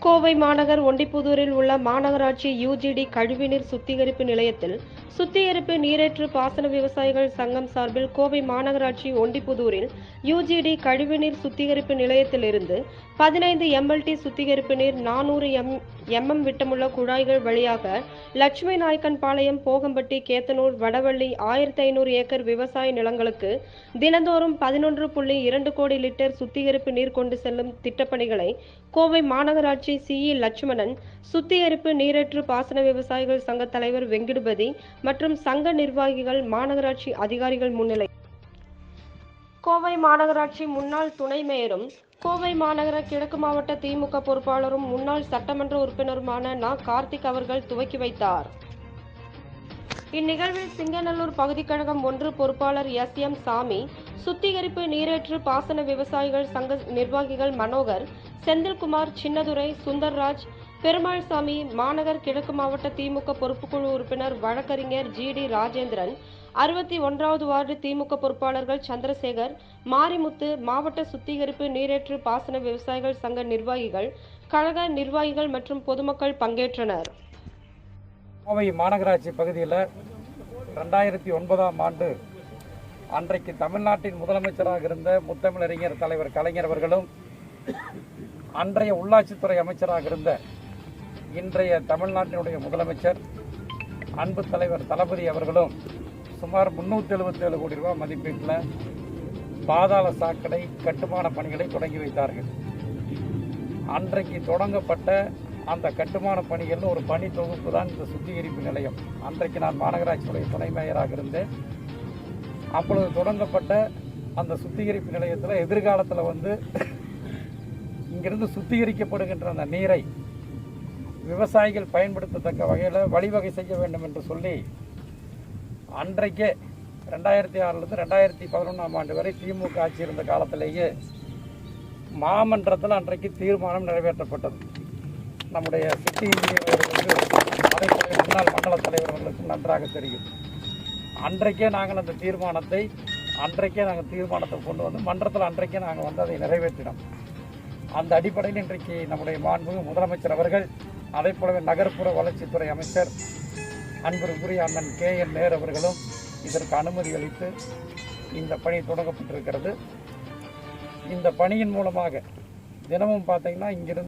கோவை மாநகர் ஒண்டிப்புதூரில் உள்ள மாநகராட்சி யுஜிடி கழிவுநீர் சுத்திகரிப்பு நிலையத்தில் சுத்திகரிப்பு நீரேற்று பாசன விவசாயிகள் சங்கம் சார்பில் கோவை மாநகராட்சி ஒண்டிப்புதூரில் யுஜிடி கழிவுநீர் சுத்திகரிப்பு நிலையத்திலிருந்து 15 MLT சுத்திகரிப்பு நீர் 400 mm விட்டமுள்ள குழாய்கள் வழியாக லட்சுமி நாயக்கன்பாளையம், போகம்பட்டி, கேத்தனூர், வடவள்ளி 1500 ஏக்கர் விவசாய நிலங்களுக்கு தினந்தோறும் 11.2 கோடி லிட்டர் சுத்திகரிப்பு நீர் கொண்டு செல்லும் திட்டப்பணிகளை கோவை மாநகராட்சி CE லட்சுமணன், சுத்திகரிப்பு நீரேற்று பாசன விவசாயிகள் சங்க தலைவர் வெங்கடுபதி மற்றும் சங்க நிர்வாகிகள், மாநகராட்சி அதிகாரிகள் முன்னிலை. கோவை மாநகராட்சி முன்னாள் துணை மேயரும், கோவை மாநகர கிழக்கு மாவட்ட திமுக பொறுப்பாளரும், முன்னாள் சட்டமன்ற உறுப்பினருமான கார்த்திக் அவர்கள் துவக்கி வைத்தார். இந்நிகழ்வில் சிங்கநல்லூர் பகுதி கழகம் 1 பொறுப்பாளர் SM சாமி, சுத்திகரிப்பு நீரேற்று பாசன விவசாயிகள் சங்க நிர்வாகிகள் மனோகர், செந்தில்குமார், சின்னதுரை, சுந்தர்ராஜ், பெருமாள்சாமி, மாநகர் கிழக்கு மாவட்ட திமுக பொறுப்புக்குழு உறுப்பினர் வழக்கறிஞர் GD ராஜேந்திரன், 61வது வார்டு திமுக பொறுப்பாளர்கள் சந்திரசேகர், மாரிமுத்து, மாவட்ட சுத்திகரிப்பு நீரேற்று பாசன விவசாயிகள் சங்க நிர்வாகிகள், கழக நிர்வாகிகள் மற்றும் பொதுமக்கள் பங்கேற்றனர். கோவை மாநகராட்சி பகுதியில் 2009ஆம் ஆண்டு அன்றைக்கு தமிழ்நாட்டின் முதலமைச்சராக இருந்த முத்தமிழறிஞர் தலைவர் கலைஞர் அவர்களும், அன்றைய உள்ளாட்சித்துறை அமைச்சராக இருந்த இன்றைய தமிழ்நாட்டினுடைய முதலமைச்சர் அன்பு தலைவர் தளபதி அவர்களும் சுமார் 377 கோடி ரூபாய் மதிப்பீட்டில் பாதாள சாக்கடை கட்டுமான பணிகளை தொடங்கி வைத்தார்கள். அன்றைக்கு தொடங்கப்பட்ட அந்த கட்டுமான பணிகள் ஒரு பணி தொகுப்பு தான் இந்த சுத்திகரிப்பு நிலையம். அன்றைக்கு நான் மாநகராட்சியுடைய துணை மேயராக இருந்தேன். அப்பொழுது தொடங்கப்பட்ட அந்த சுத்திகரிப்பு நிலையத்தில் எதிர்காலத்தில் இங்கிருந்து சுத்திகரிக்கப்படுகின்ற அந்த நீரை விவசாயிகள் பயன்படுத்தத்தக்க வகையில் வழிவகை செய்ய வேண்டும் என்று சொல்லி அன்றைக்கே 2006லிருந்து 2011ஆம் ஆண்டு வரை திமுக ஆட்சி இருந்த காலத்திலேயே மாமன்றத்தில் அன்றைக்கு தீர்மானம் நிறைவேற்றப்பட்டது. நம்முடைய சிட்டி இன்ஜினியர் அவர்களுக்கு, அதே போல முன்னாள் மண்டல தலைவர்களுக்கு நன்றாக தெரியும். அன்றைக்கே நாங்கள் அந்த தீர்மானத்தை கொண்டு வந்து மன்றத்தில் அன்றைக்கே நாங்கள் அதை நிறைவேற்றினோம். அந்த அடிப்படையில் இன்றைக்கு நம்முடைய மாண்புமிகு முதலமைச்சர் அவர்கள், அதே போலவே நகர்ப்புற வளர்ச்சித்துறை அமைச்சர் அன்புக்குரிய அண்ணன் KN நேரு அவர்களும் இதற்கு அனுமதி அளித்து இந்த பணி தொடங்கப்பட்டிருக்கிறது. இந்த பணியின் மூலமாக தினமும் பார்த்தீங்கன்னா இங்கிருந்து